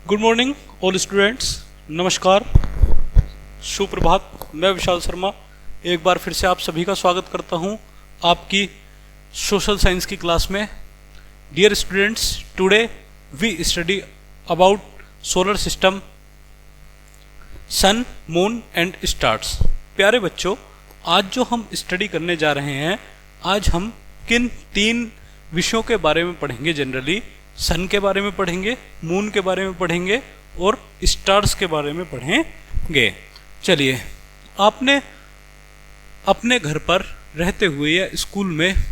Good morning all students. नमस्कार, सुप्रभात। मैं विशाल शर्मा एक बार फिर से आप सभी का स्वागत करता हूं आपकी सोशल साइंस की क्लास में। Dear students, today we study about solar system, sun, moon and stars. प्यारे बच्चों, आज जो हम स्टडी करने जा रहे हैं, आज हम किन तीन विषयों के बारे में पढ़ेंगे। जनरली सन के बारे में पढ़ेंगे, मून के बारे में पढ़ेंगे और स्टार्स के बारे में पढ़ेंगे। चलिए, आपने अपने घर पर रहते हुए या स्कूल में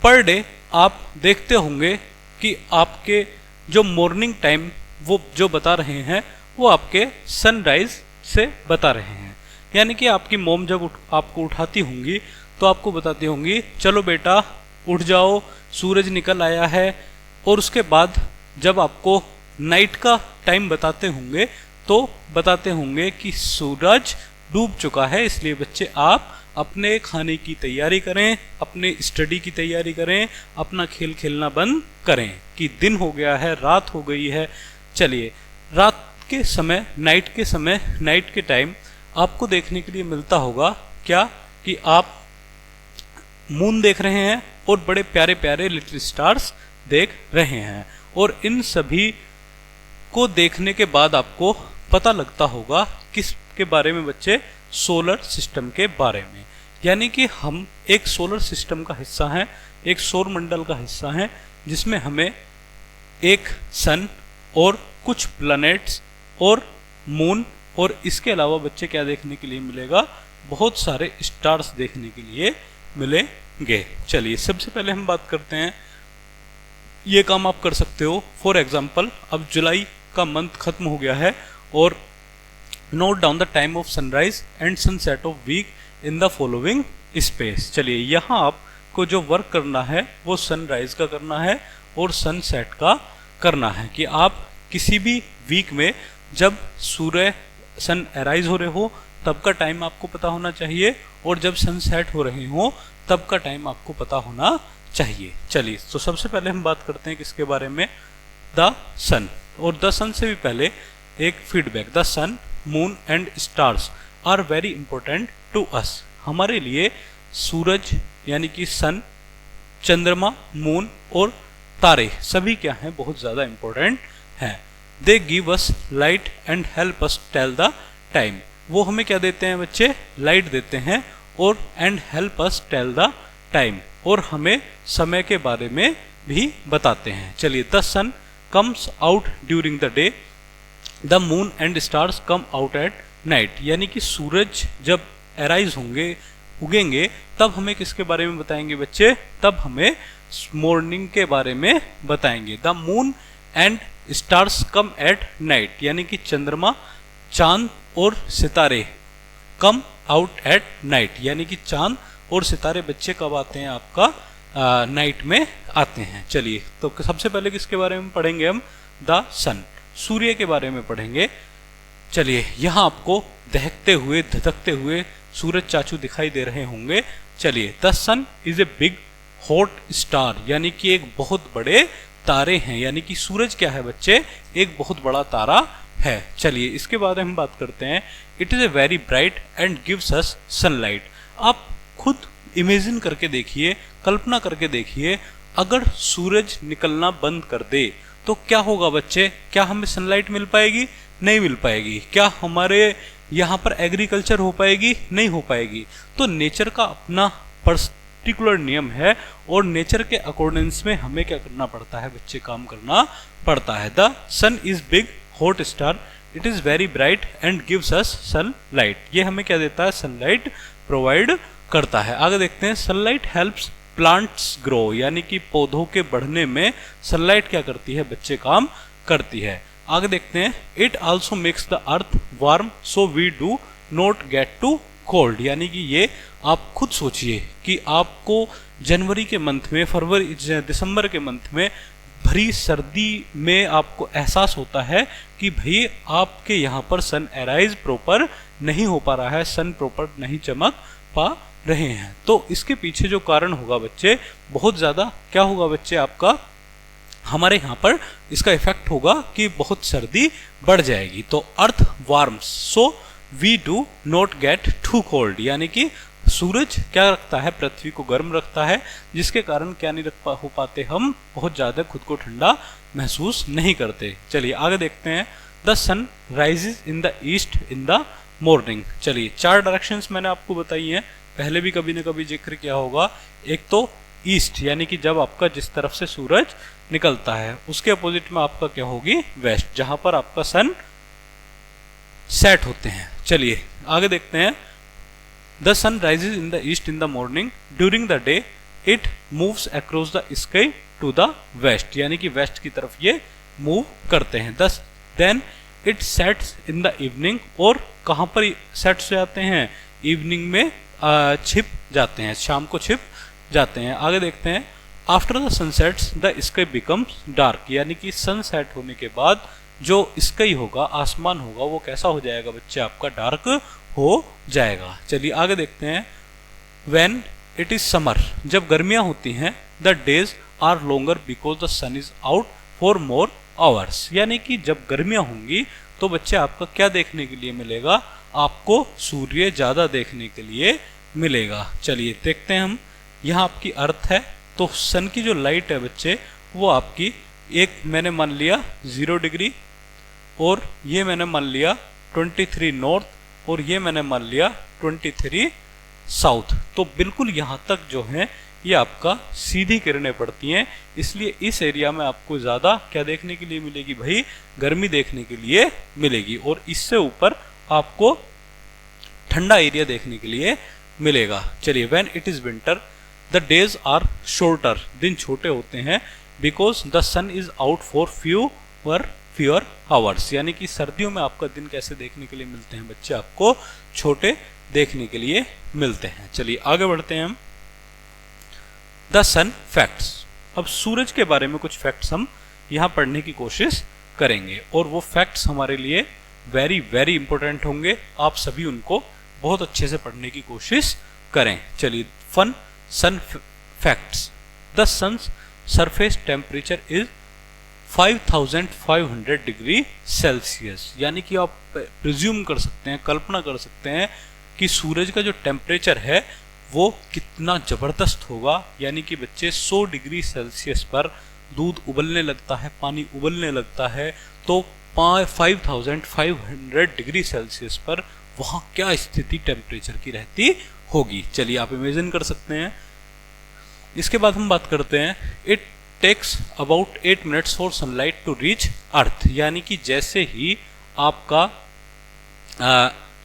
पर डे आप देखते होंगे कि आपके जो मॉर्निंग टाइम वो जो बता रहे हैं वो आपके सनराइज से बता रहे हैं। यानी कि आपकी मॉम जब आपको उठाती होंगी तो आपको बताती होंगी, चलो बेटा उठ जाओ, सूरज निकल आया है। और उसके बाद जब आपको नाइट का टाइम बताते होंगे तो बताते होंगे कि सूरज डूब चुका है, इसलिए बच्चे आप अपने खाने की तैयारी करें, अपने स्टडी की तैयारी करें, अपना खेल खेलना बंद करें कि दिन हो गया है, रात हो गई है। चलिए, रात के समय, नाइट के टाइम आपको देखने के लिए मिलता होगा क्या कि आप मून देख रहे हैं और बड़े प्यारे प्यारे लिटिल स्टार्स देख रहे हैं। और इन सभी को देखने के बाद आपको पता लगता होगा किस के बारे में बच्चे, सोलर सिस्टम के बारे में। यानी कि हम एक सोलर सिस्टम का हिस्सा हैं, एक सौर मंडल का हिस्सा हैं, जिसमें हमें एक सन और कुछ प्लैनेट्स और मून और इसके अलावा बच्चे क्या देखने के लिए मिलेगा, बहुत सारे स्टार्स देखने के लिए मिलेंगे। चलिए, सबसे पहले हम बात करते हैं, ये काम आप कर सकते हो। फॉर एग्जाम्पल, अब जुलाई का मंथ खत्म हो गया है और note down the time of sunrise and sunset of week in the following space. चलिए, यहाँ आपको जो वर्क करना है वो सनराइज का करना है और सनसेट का करना है कि आप किसी भी वीक में जब सूर्य सन अराइज हो रहे हो तब का टाइम आपको पता होना चाहिए और जब सनसेट हो रहे हो तब का टाइम आपको पता होना चाहिए। चलिए, तो सबसे पहले हम बात करते हैं किसके बारे में, द सन। और द सन से भी पहले एक feedback, the sun, moon and stars are very important to us. हमारे लिए सूरज यानी कि सन, चंद्रमा, मून और तारे सभी क्या हैं, बहुत ज़्यादा इंपॉर्टेंट हैं। They give us light and help us tell the time. वो हमें क्या देते हैं बच्चे, लाइट देते हैं और and help us tell the time, और हमें समय के बारे में भी बताते हैं। चलिए, the sun comes out during the day, the moon and stars come out at night. यानी कि सूरज जब अराइज होंगे, उगेंगे, तब हमें किसके बारे में बताएंगे बच्चे, तब हमें मॉर्निंग के बारे में बताएंगे। The moon and stars come eight night, यानी कि चंद्रमा, चांद और सितारे कम आउट एट नाइट, यानी कि चांद और सितारे बच्चे कब आते हैं, आपका नाइट में आते हैं। चलिए, तो सबसे पहले किसके बारे में पढ़ेंगे हम, द सन, सूर्य के बारे में पढ़ेंगे। चलिए, यहाँ आपको दहकते हुए, धधकते हुए सूरज चाचू दिखाई दे रहे होंगे। चलिए, the sun is a big hot star, यानी कि एक बहुत बड़े तारे हैं। यानी कि सूरज क्या है बच्चे, एक बहुत बड़ा तारा है। चलिए, इसके बारे में हम बात करते हैं। It is a very bright and gives us sunlight. आप खुद इमेजिन करके देखिए, कल्पना करके देखिए, अगर सूरज निकलना बंद कर दे तो क्या होगा बच्चे, क्या हमें सनलाइट मिल पाएगी, नहीं मिल पाएगी। क्या हमारे यहाँ पर एग्रीकल्चर हो पाएगी, नहीं हो पाएगी। तो नेचर का अपना पर्टिकुलर नियम है और नेचर के अकॉर्डेंस में हमें क्या करना पड़ता है बच्चे, काम करना पड़ता है। The sun is big hot star, it is very bright and gives us sunlight. ये हमें क्या देता है, सनलाइट प्रोवाइड करता है। आगे देखते हैं, सनलाइट हेल्प्स प्लांट्स ग्रो, यानी कि पौधों के बढ़ने में सनलाइट क्या करती है बच्चे, काम करती है। आगे देखते हैं, it also makes the earth warm so we do not get too cold. यानी कि ये आप खुद सोचिए कि आपको जनवरी के मंथ में, फरवरी, दिसंबर के मंथ में भरी सर्दी में आपको एहसास होता है कि भाई आपके यहाँ पर सन अराइज प्रॉपर नहीं हो पा रहा है, सन प्रॉपर नहीं चमक पा रहे हैं। तो इसके पीछे जो कारण होगा बच्चे, बहुत ज़्यादा क्या होगा बच्चे, आपका हमारे यहाँ पर इसका इफेक्ट होगा कि बहुत सर्दी बढ़ जाएगी। तो earth warms so we do not get too cold, यानी कि सूरज क्या रखता है, पृथ्वी को गर्म रखता है, जिसके कारण क्या नहीं हो पाते, हम बहुत ज़्यादा खुद को ठंडा महसूस नहीं करते। चलिए आगे देखते हैं। The sun rises in the east in the morning. चलिए 4 डायरेक्शंस मैंने आपको बताई हैं, पहले भी कभी न कभी जिक्र किया होगा। एक तो ईस्ट, यानी कि जब आपका जिस तरफ से सूरज निकलता है, उसके अपोजिट में आपका क्या होगी, वेस्ट, जहां पर आपका सन सेट होते हैं। चलिए आगे देखते हैं। The sun rises in the east in the morning, during the day it moves across the sky to the west, यानी कि वेस्ट की तरफ ये मूव करते हैं। Then it sets in the evening, और कहाँ पर सेट्स हो जाते हैं, इवनिंग में छिप जाते हैं, शाम को छिप जाते हैं। आगे देखते हैं। After the sunsets the sky becomes dark, यानी कि सनसेट होने के बाद जो स्काई होगा, आसमान होगा, वो कैसा हो जाएगा बच्चे, आपका डार्क हो जाएगा। चलिए आगे देखते हैं। व्हेन इट इज समर, जब गर्मियां होती हैं, the days are longer because the sun is out for more hours, यानी कि जब गर्मियां होंगी तो बच्चे आपका क्या देखने के लिए मिलेगा, आपको सूर्य ज़्यादा देखने के लिए मिलेगा। चलिए देखते हैं हम। यहाँ आपकी अर्थ है, तो सन की जो लाइट है बच्चे, वो आपकी एक मैंने मान लिया 0 डिग्री, और ये मैंने मान लिया 23 नॉर्थ, और ये मैंने मान लिया 23 साउथ। तो बिल्कुल यहाँ तक जो है ये आपका सीधी किरणें पड़ती हैं, इसलिए इस एरिया में आपको ज़्यादा क्या देखने के लिए मिलेगी भाई, गर्मी देखने के लिए मिलेगी, और इससे ऊपर आपको ठंडा एरिया देखने के लिए मिलेगा। चलिए when it is winter the days are shorter, दिन छोटे होते हैं, because the sun is out for fewer hours, यानी कि सर्दियों में आपका दिन कैसे देखने के लिए मिलते हैं बच्चे, आपको छोटे देखने के लिए मिलते हैं। चलिए आगे बढ़ते हैं हम। द सन फैक्ट्स, अब सूरज के बारे में कुछ फैक्ट्स हम यहाँ पढ़ने की कोशिश करेंगे, और वो फैक्ट्स हमारे लिए वेरी वेरी इंपॉर्टेंट होंगे। आप सभी उनको बहुत अच्छे से पढ़ने की कोशिश करें। चलिए sun facts. The sun's surface temperature is 5500 degree Celsius, यानी कि आप प्रिज्यूम कर सकते हैं, कल्पना कर सकते हैं कि सूरज का जो टेम्परेचर है वो कितना ज़बरदस्त होगा। यानी कि बच्चे 100 डिग्री सेल्सियस पर दूध उबलने लगता है, पानी उबलने लगता है, तो 5500 डिग्री सेल्सियस पर वहाँ क्या स्थिति टेम्परेचर की रहती होगी। चलिए आप इमेजिन कर सकते हैं। इसके बाद हम बात करते हैं। It takes about 8 minutes for sunlight to reach earth, यानी कि जैसे ही आपका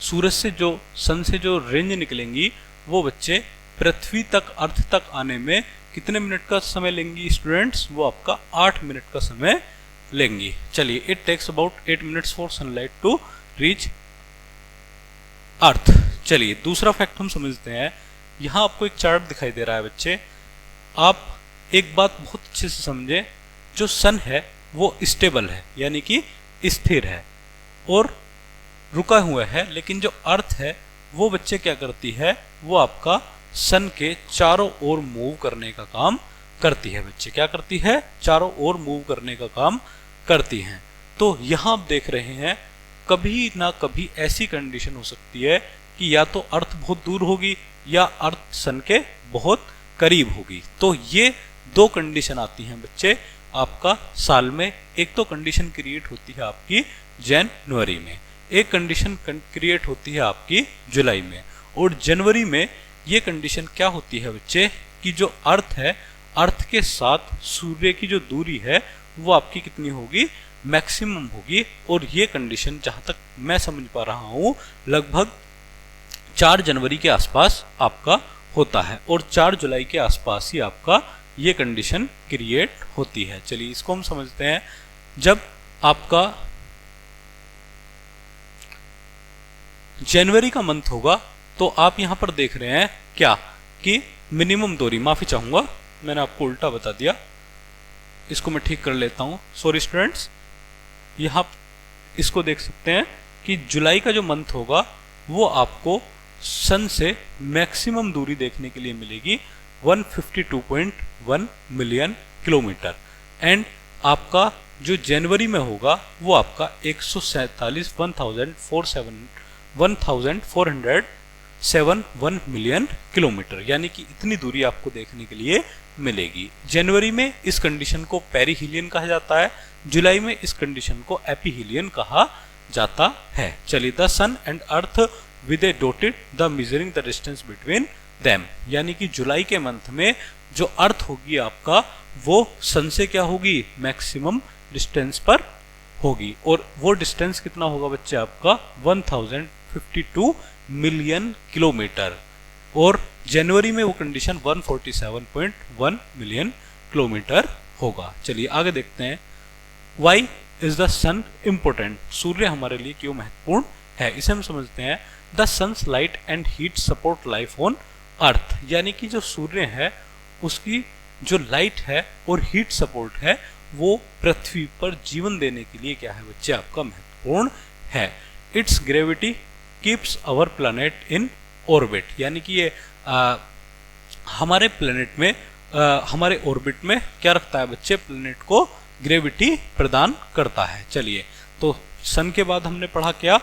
सूरज से जो सन से जो रेंज निकलेंगी, वो बच्चे पृथ्वी तक, अर्थ तक आने में कितने मिनट का समय लेंगी स्टूडेंट्स, वो आपका 8 मिनट का समय लेंगी। चलिए it takes about 8 minutes for sunlight to reach earth. चलिए दूसरा फैक्ट हम समझते हैं। यहाँ आपको एक चार्ट दिखाई दे रहा है बच्चे, आप एक बात बहुत अच्छे से समझे, जो सन है वो स्टेबल है, यानी कि स्थिर है और रुका हुआ है, लेकिन जो अर्थ है वो बच्चे क्या करती है, वो आपका सन के चारों ओर मूव करने का काम करती है। बच्चे क्या करती है, चारों ओर मूव करने का काम करती हैं। तो यहाँ आप देख रहे हैं, कभी ना कभी ऐसी कंडीशन हो सकती है कि या तो अर्थ बहुत दूर होगी या अर्थ सन के बहुत करीब होगी। तो ये 2 कंडीशन आती हैं बच्चे आपका साल में। एक तो कंडीशन क्रिएट होती है आपकी जनवरी में, एक कंडीशन क्रिएट होती है आपकी जुलाई में, और जनवरी में ये कंडीशन क्या होती है बच्चे कि जो अर्थ है, अर्थ के साथ सूर्य की जो दूरी है वो आपकी कितनी होगी, मैक्सिमम होगी। और ये कंडीशन जहाँ तक मैं समझ पा रहा हूँ लगभग 4 जनवरी के आसपास आपका होता है, और 4 जुलाई के आसपास ही आपका ये कंडीशन क्रिएट होती है। चलिए इसको हम समझते हैं। जब आपका जनवरी का मंथ होगा तो आप यहां पर देख रहे हैं क्या कि मिनिमम दूरी, माफी चाहूंगा मैंने आपको उल्टा बता दिया, इसको मैं ठीक कर लेता हूं, सॉरी स्टूडेंट्स। यहां इसको देख सकते हैं कि जुलाई का जो मंथ होगा वो आपको सन से मैक्सिमम दूरी देखने के लिए मिलेगी 152.1 मिलियन किलोमीटर, एंड आपका जो जनवरी में होगा वो आपका 1471 मिलियन किलोमीटर, यानी कि इतनी दूरी आपको देखने के लिए मिलेगी। जनवरी में इस कंडीशन को पेरिहीलियन कहा जाता है, जुलाई में इस कंडीशन को एपीहीलियन कहा जाता है। चलिए, the sun and earth with a dotted the measuring the distance between them, यानी कि जुलाई के मंथ में जो अर्थ होगी आपका वो सन से क्या होगी, मैक्सिमम डिस्टेंस पर होगी। और वो डिस्टेंस कितना होगा बच्चे आपका 1052 मिलियन किलोमीटर, और जनवरी में वो कंडीशन 147.1 मिलियन किलोमीटर होगा। चलिए आगे देखते हैं, why is the sun important, सूर्य हमारे लिए क्यों महत्वपूर्ण है। इसे हम समझते हैं, the sun's light and heat support life on earth, यानी कि जो सूर्य है उसकी जो लाइट है और हीट सपोर्ट है वो पृथ्वी पर जीवन देने के लिए क्या है बच्चे आपका महत्वपूर्ण है। Its gravity keeps our planet in orbit, यानी कि ये हमारे प्लैनेट में हमारे ऑर्बिट में क्या रखता है बच्चे, प्लैनेट को ग्रेविटी प्रदान करता है। चलिए, तो सन के बाद हमने पढ़ा क्या,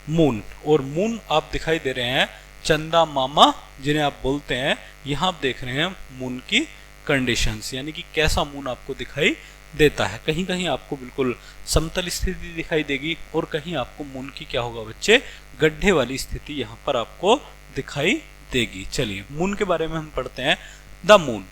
मून, और मून आप दिखाई दे रहे हैं चंदा मामा जिन्हें आप बोलते हैं। यहाँ आप देख रहे हैं मून की कंडीशंस, यानी कि कैसा मून आपको दिखाई देता है। कहीं कहीं आपको बिल्कुल समतल स्थिति दिखाई देगी और कहीं आपको मून की क्या होगा बच्चे, गड्ढे वाली स्थिति यहाँ पर आपको दिखाई देगी। चलिए, मून के बारे में हम पढ़ते हैं। The moon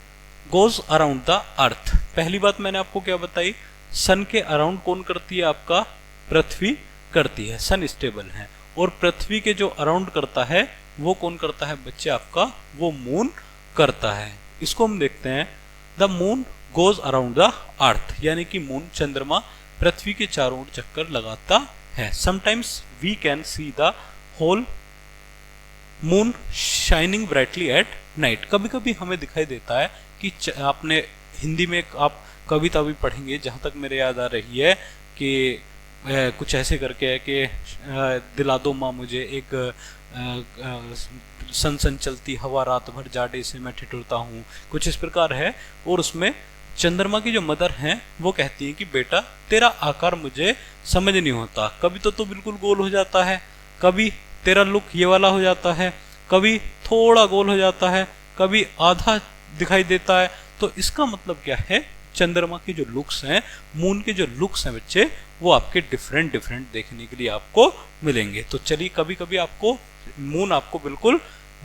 goes around the अर्थ, पहली बात मैंने आपको क्या बताई, सन के अराउंड कौन करती है, आपका पृथ्वी करती है। सन स्टेबल है, और पृथ्वी के जो अराउंड करता है वो कौन करता है बच्चे आपका, वो मून करता है। इसको हम देखते हैं, the moon goes around the अर्थ, यानी कि मून चंद्रमा पृथ्वी के चारों ओर चक्कर लगाता है। Sometimes we can see the whole moon shining brightly at night, कभी कभी हमें दिखाई देता है कि आपने हिंदी में आप कविता भी पढ़ेंगे, जहाँ तक मेरे याद आ रही है कि कुछ ऐसे करके है कि दिला दो माँ मुझे एक सन सन चलती हवा, रात भर जाड़े से मैं ठिठुरता हूँ, कुछ इस प्रकार है। और उसमें चंद्रमा की जो मदर हैं वो कहती हैं कि बेटा तेरा आकार मुझे समझ नहीं होता, कभी तो बिल्कुल गोल हो जाता है, कभी तेरा लुक ये वाला हो जाता है, कभी थोड़ा गोल हो जाता है, कभी आधा दिखाई देता है। तो इसका मतलब क्या है, चंद्रमा के जो लुक्स हैं, मून के जो लुक्स हैं बच्चे, वो आपके डिफरेंट देखने के लिए आपको मिलेंगे। तो चलिए, कभी कभी आपको मून आपको बिल्कुल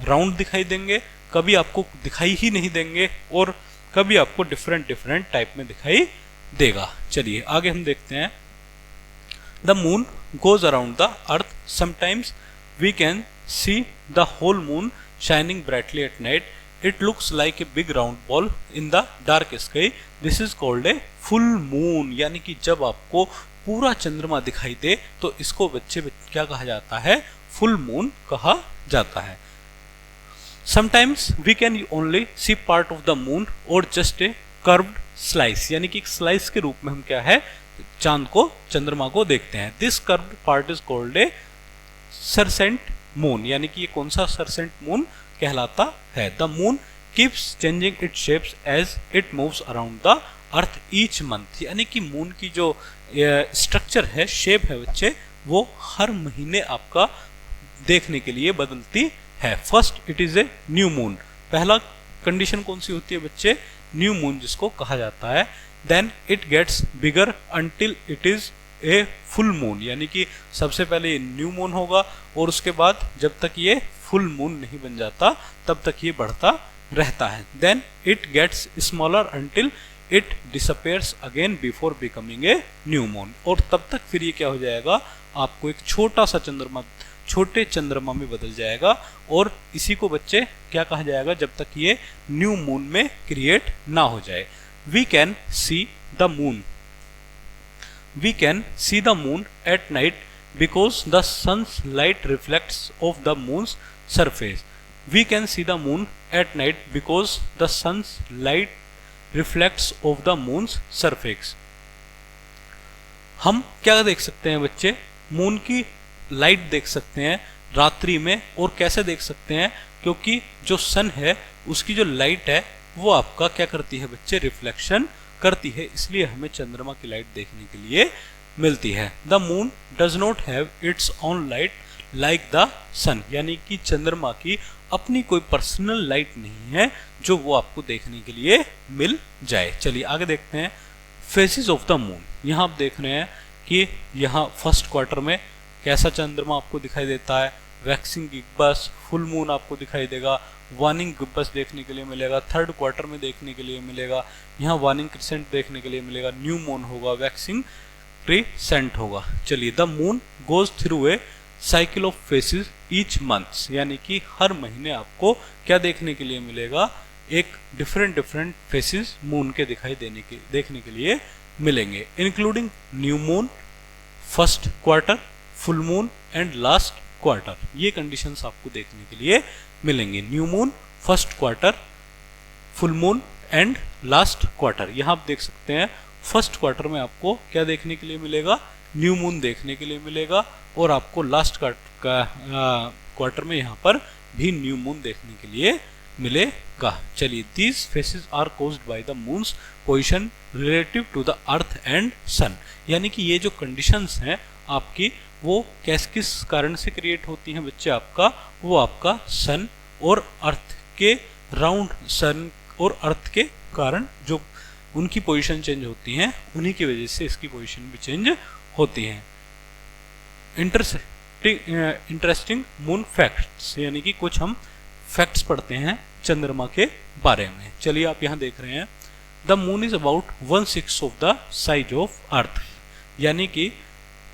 राउंड दिखाई देंगे, कभी आपको दिखाई ही नहीं देंगे, और कभी आपको डिफरेंट टाइप में दिखाई देगा। चलिए आगे हम देखते हैं, the moon goes around the earth, sometimes we can see the whole moon shining brightly at night, it looks like a big round ball in the dark sky, this is called a full moon, यानी कि जब आपको पूरा चंद्रमा दिखाई दे तो इसको बच्चे क्या कहा जाता है, फुल मून कहा जाता है। Sometimes we can only see part of the moon or just a curved slice, यानी कि एक स्लाइस के रूप में हम क्या है, चांद को, चंद्रमा को देखते हैं। This curved part is called a crescent moon, यानी कि ये कौन सा सरसेंट मून कहलाता है। The moon keeps changing its shapes as it moves around the earth each month, यानी कि मून की जो स्ट्रक्चर है, शेप है बच्चे, वो हर महीने आपका देखने के लिए बदलती है। First it is A new moon, पहला कंडीशन कौन सी होती है बच्चे, न्यू मून जिसको कहा जाता है। Then it gets bigger until it is a full moon, यानी कि सबसे पहले ये न्यू मून होगा और उसके बाद जब तक ये फुल मून नहीं बन जाता तब तक ये बढ़ता रहता है। Then it gets smaller until it disappears again before becoming a new moon, और तब तक फिर ये क्या हो जाएगा, आपको एक छोटा सा चंद्रमा, छोटे चंद्रमा में बदल जाएगा, और इसी को बच्चे क्या कहा जाएगा जब तक ये न्यू मून में क्रिएट ना हो जाए। We can see the moon, we can see the moon at night because the sun's light reflects off the moon's surface. We can see the moon at night because the sun's light reflects off the moon's surface. हम क्या देख सकते हैं बच्चे, moon की light देख सकते हैं रात्रि में। और कैसे देख सकते हैं, क्योंकि जो सन है उसकी जो लाइट है वो आपका क्या करती है बच्चे, रिफ्लेक्शन करती है, इसलिए हमें चंद्रमा की लाइट देखने के लिए मिलती है। The moon does not have its own light like the sun, यानी कि चंद्रमा की अपनी कोई पर्सनल लाइट नहीं है जो वो आपको देखने के लिए मिल जाए। चलिए आगे देखते हैं फेसेस ऑफ द मून। यहाँ आप देख रहे हैं कि यहाँ फर्स्ट क्वार्टर में कैसा चंद्रमा आपको दिखाई देता है, वैक्सिंग गिब्बस, फुल मून आपको दिखाई देगा, वार्निंग गिब्बस देखने के लिए मिलेगा, थर्ड क्वार्टर में देखने के लिए मिलेगा, यहाँ वार्निंग क्रिसेंट देखने के लिए मिलेगा, न्यू मून होगा, वैक्सिंग क्रिसेंट होगा। चलिए the moon goes through a cycle of faces each month, यानी कि हर महीने आपको क्या देखने के लिए मिलेगा, एक डिफरेंट फेसेस मून के देखने के लिए मिलेंगे, including new moon, first quarter, full moon and last quarter. ये कंडीशंस आपको देखने के लिए मिलेंगे, new moon, first quarter, full moon and last quarter. यहाँ आप देख सकते हैं फर्स्ट क्वार्टर में आपको क्या देखने के लिए मिलेगा, न्यू मून देखने के लिए मिलेगा, और आपको लास्ट क्वार्टर में यहाँ पर भी न्यू मून देखने के लिए मिलेगा। चलिए these phases are caused by the moon's position relative to the earth and sun, यानी कि ये जो कंडीशंस हैं आपकी वो किस कारण से क्रिएट होती हैं बच्चे, वो आपका सन और अर्थ के राउंड, सन और अर्थ के कारण जो उनकी पोजीशन चेंज होती हैं, उन्हीं की वजह से इसकी पोजीशन भी चेंज होती हैं। इंटरेस्टिंग मून फैक्ट्स, यानी कि कुछ हम फैक्ट्स पढ़ते हैं चंद्रमा के बारे में। चलिए आप यहाँ देख रहे हैं the moon is about 1/6 of the size of earth, यानी कि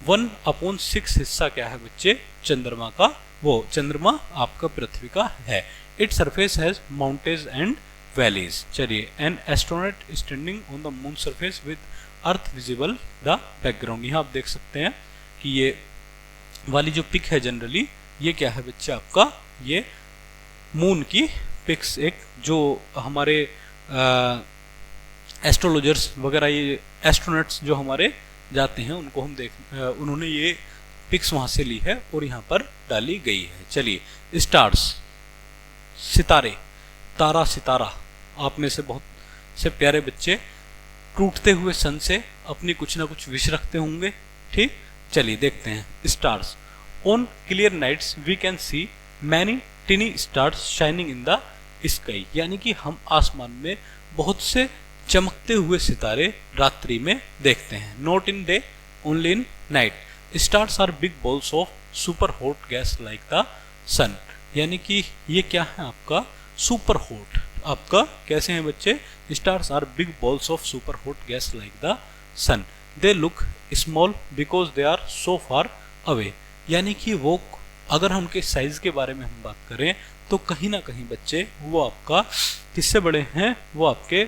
1/6 हिस्सा क्या है बच्चे चंद्रमा का, वो चंद्रमा आपका पृथ्वी का है। It surface has mountains and valleys. चलिए an astronaut standing on the moon surface with earth visible the background. यहाँ आप देख सकते हैं कि ये वाली जो पिक है जनरली ये क्या है बच्चे आपका, ये मून की पिक्स, एक जो हमारे एस्ट्रोलॉजर्स वगैरह, ये एस्ट्रोनॉट्स जो हमारे जाते हैं उनको हम उन्होंने ये पिक्स वहाँ से ली है और यहाँ पर डाली गई है। चलिए स्टार्स, सितारे, तारा सितारा, आप में से बहुत से प्यारे बच्चे टूटते हुए सन से अपनी कुछ ना कुछ विश रखते होंगे, ठीक। चलिए देखते हैं stars. On clear nights we can see many tiny stars shining in the sky, यानी कि हम आसमान में बहुत से चमकते हुए सितारे रात्रि में देखते हैं। Not in day, only in night. Stars are big balls of super hot gas like the sun, यानी कि ये क्या है आपका सुपर हॉट, आपका कैसे हैं बच्चे, stars are big balls of super hot gas like the sun. They look small because they are so far away, यानी कि वो अगर हम उनके साइज के बारे में हम बात करें तो कहीं ना कहीं बच्चे वो आपका किससे बड़े हैं, वो आपके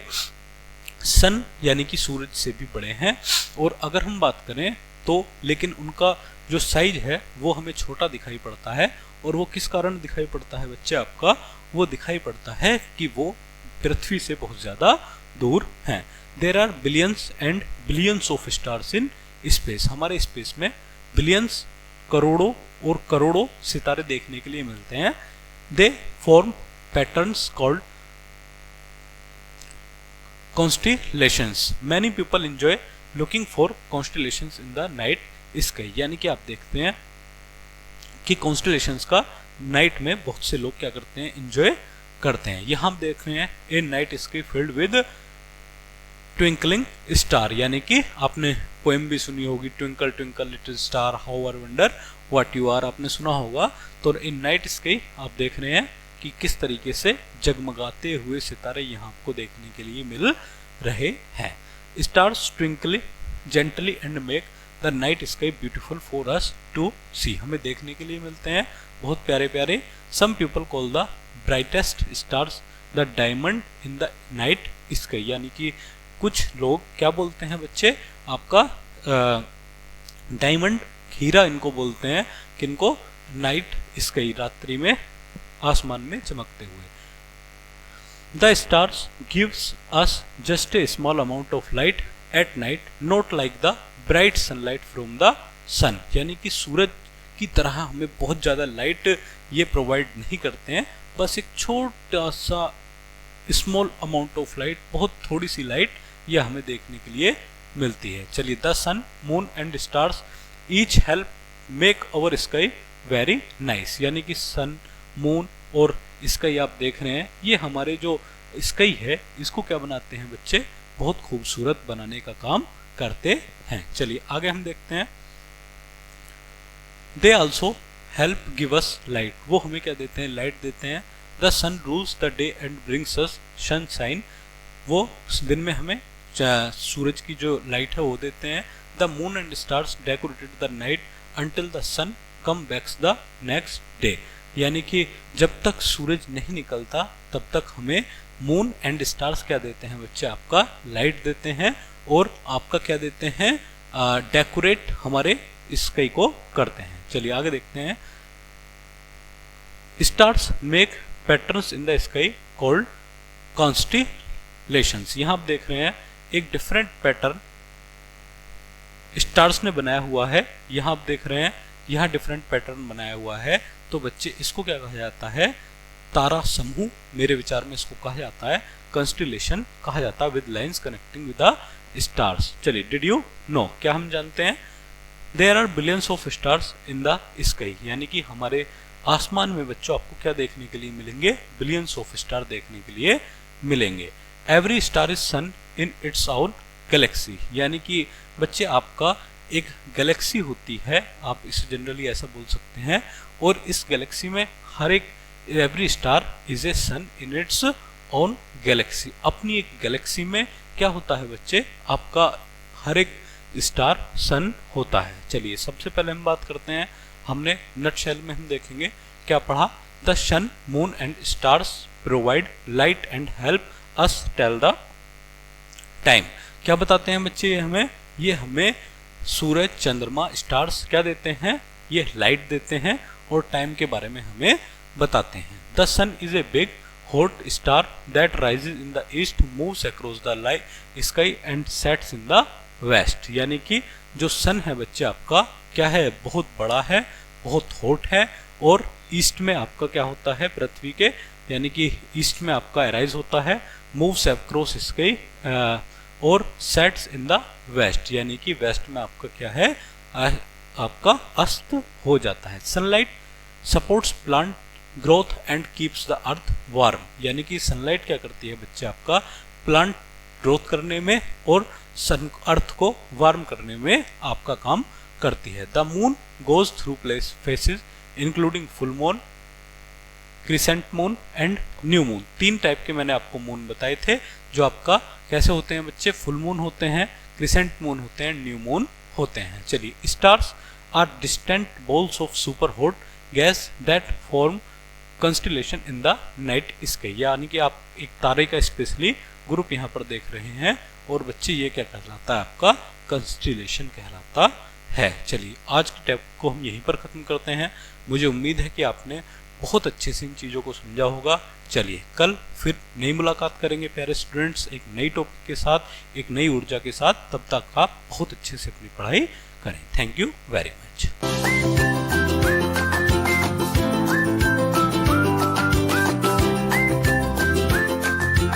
सन यानी कि सूरज से भी बड़े हैं। और अगर हम बात करें तो लेकिन उनका जो साइज है वो हमें छोटा दिखाई पड़ता है, और वो किस कारण दिखाई पड़ता है बच्चे आपका, वो दिखाई पड़ता है कि वो पृथ्वी से बहुत ज़्यादा दूर हैं। There are billions and billions of stars in space, हमारे स्पेस में बिलियंस, करोड़ों और करोड़ों सितारे देखने के लिए मिलते हैं। They form patterns called constellations. Many people enjoy looking for constellations in the night sky, यानी कि आप देखते हैं कि कॉन्स्टिलेशंस का नाइट में बहुत से लोग क्या करते हैं, एंजॉय करते हैं। यहाँ हम देख रहे हैं a night sky filled with twinkling star, यानी कि आपने पोएम भी सुनी होगी, twinkle twinkle little star how I wonder what you are, आपने सुना होगा। तो इन नाइट स्काई आप देख रहे हैं कि किस तरीके से जगमगाते हुए सितारे यहाँ आपको देखने के लिए मिल रहे हैं। Stars twinkle gently and make the night sky beautiful for us to see, हमें देखने के लिए मिलते हैं बहुत प्यारे प्यारे। Some people call the brightest stars the diamond in the night sky, यानी कि कुछ लोग क्या बोलते हैं बच्चे आपका डायमंड, हीरा इनको बोलते हैं, किनको, नाइट स्काई, रात्रि में आसमान में चमकते हुए। The stars gives us just a small amount of light at night, not like the bright sunlight from the sun, यानी कि सूरज की तरह हमें बहुत ज़्यादा लाइट ये प्रोवाइड नहीं करते हैं, बस एक छोटा सा स्मॉल अमाउंट ऑफ लाइट, बहुत थोड़ी सी लाइट यह हमें देखने के लिए मिलती है। चलिए, the sun, moon and stars each help make our sky very nice, यानी कि सन, मून और स्काई आप देख रहे हैं, ये हमारे जो स्काई है इसको क्या बनाते हैं बच्चे, बहुत खूबसूरत बनाने का काम करते हैं। चलिए आगे हम देखते हैं। They also help give us light, वो हमें क्या देते हैं, लाइट देते हैं। The sun rules the day and brings us sunshine, वो दिन में हमें सूरज की जो लाइट है वो देते हैं। The moon and stars decorated the night until the sun come backs the next day, यानी कि जब तक सूरज नहीं निकलता तब तक हमें मून एंड स्टार्स क्या देते हैं बच्चे, आपका लाइट देते हैं और आपका क्या देते हैं, डेकोरेट हमारे स्काई को करते हैं। चलिए आगे देखते हैं। Stars make patterns in the sky called constellations, यहाँ आप देख रहे हैं एक डिफरेंट पैटर्न स्टार्स ने बनाया हुआ है, यहाँ आप देख रहे हैं यहाँ डिफरेंट पैटर्न बनाया हुआ है। तो बच्चे इसको क्या कहा जाता है, तारा समूह, मेरे विचार में इसको कहा जाता है कंस्टिलेशन कहा जाता है, with lines connecting with the stars. चलिए, डिड यू नो, क्या हम जानते हैं, there are billions of stars in the sky, यानी कि हमारे आसमान में बच्चों आपको क्या देखने के लिए मिलेंगे, बिलियंस ऑफ स्टार देखने के लिए मिलेंगे। Every star is sun in its own galaxy, यानी कि बच्चे आपका एक गैलेक्सी होती है, आप इसे जनरली ऐसा बोल सकते हैं, और इस गैलेक्सी में हर एक every star is a sun in its own galaxy, अपनी एक गैलेक्सी में क्या होता है बच्चे, आपका हर एक स्टार सन होता है। चलिए सबसे पहले हम बात करते हैं, हमने नटशेल में हम देखेंगे क्या पढ़ा, the sun, moon and stars provide light and help us tell the time, क्या बताते हैं बच्चे हमें, ये हमें सूरज, चंद्रमा, स्टार्स क्या देते हैं, ये लाइट देते हैं और टाइम के बारे में हमें बताते हैं। The sun is a big hot star that rises in the east, moves across the light sky and sets in the west, यानी कि जो सन है बच्चे आपका क्या है, बहुत बड़ा है, बहुत हॉट है, और ईस्ट में आपका क्या होता है, पृथ्वी के, यानी कि ईस्ट में आपका अराइज होता है, मूव्स अक्रॉस स्काई और सेट्स इन द वेस्ट, यानी कि वेस्ट में आपका क्या है, आपका अस्त हो जाता है। Sunlight supports plant growth and keeps the earth warm, यानी कि सनलाइट क्या करती है बच्चे, आपका प्लांट ग्रोथ करने में और अर्थ को वार्म करने में आपका काम करती है। The moon goes through faces including full moon, crescent moon and new moon, तीन टाइप के मैंने आपको मून बताए थे, जो आपका कैसे होते हैं बच्चे, फुल मून होते हैं, क्रिसेंट मून होते हैं, न्यू मून होते हैं। चलिए, stars are distant balls of super hot gas that form constellation in the night sky, यानी कि आप एक तारे का स्पेशली ग्रुप यहाँ पर देख रहे हैं, और बच्चे ये क्या कहलाता है, आपका कंस्टिलेशन कहलाता है। चलिए, आज के टॉपिक को हम यहीं पर खत्म करते हैं। मुझे उम्मीद है कि आपने बहुत अच्छे से इन चीज़ों को समझा होगा। चलिए, कल फिर नई मुलाकात करेंगे प्यारे स्टूडेंट्स, एक नई टॉपिक के साथ, एक नई ऊर्जा के साथ। तब तक आप बहुत अच्छे से अपनी पढ़ाई करें। Thank you very much.